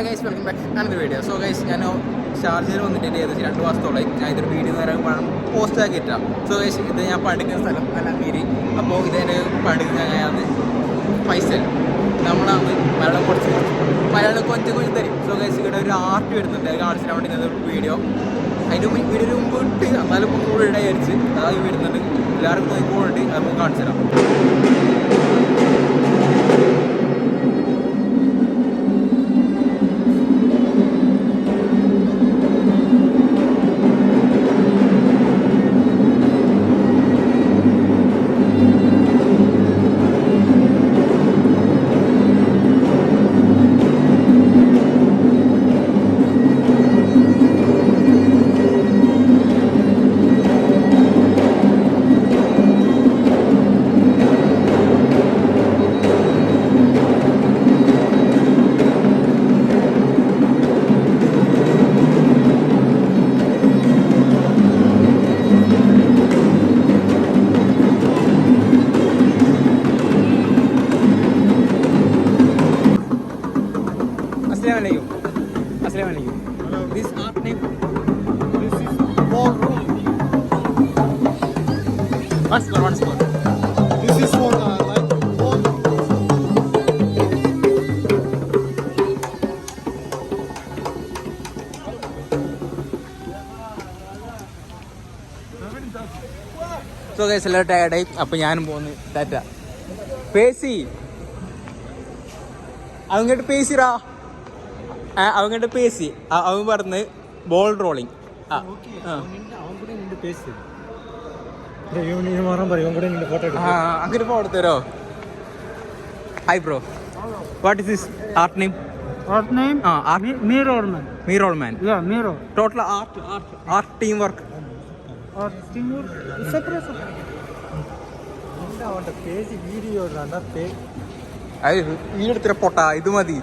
Guys welcome back ഞാനൊരു video. So guys ഞാൻ ഷാർജയിൽ വന്നിട്ട് ഏകദേശം 2 മാസത്തോളമായി ഞാൻ ഇതൊരു വീഡിയോ നേരം പോസ്റ്റ് ആക്കിയിട്ടാണ്. സോ ഗൈസ് ഇത് ഞാൻ പഠിക്കുന്ന സ്ഥലം അലമീരി. അപ്പോൾ ഇതെൻ്റെ പഠിക്കുന്ന ഫൈസൽ നമ്മളാണ് മലയാളം മലയാളം കൊഞ്ച് തരും. സോ ഗൈസ് ഇവിടെ ഒരു ആർട്ട് വരുന്നുണ്ട്, അത് കാണിച്ചിട്ട് വേണ്ടി ഒരു വീഡിയോ അതിന് വീഡിയോ മുമ്പ് ഇട്ട് എന്നാലും ഇപ്പോൾ കൂടെ ഇടയായിരിച്ച് അതായത് വരുന്നുണ്ട്. എല്ലാവർക്കും നോക്കിപ്പോഴുണ്ട്, അത് നമുക്ക് കാണിച്ചു തരാം. Assalamualaikum. Hello. This art name? This is ballroom. Once more. This is for like ballroom. So guys എല്ലാം ടയർഡായി. അപ്പോൾ ഞാനും പോകുന്നു. ടാറ്റ. പേസി അവങ്ങോട്ട് പേസിറാ, അവങ്ങോട്ട് പേസി അവൻ പറഞ്ഞ് ബോൾ റോളിങ്. അങ്ങനെ ഫോട്ടോ തരോ? Hi bro, what is this art name? Art name? Mirror Man. Mirror Man. Yeah, Mirror. Total art team work. Art teamwork. Separate. വീടെടുത്തിട്ട് പൊട്ടാ ഇത് മതി.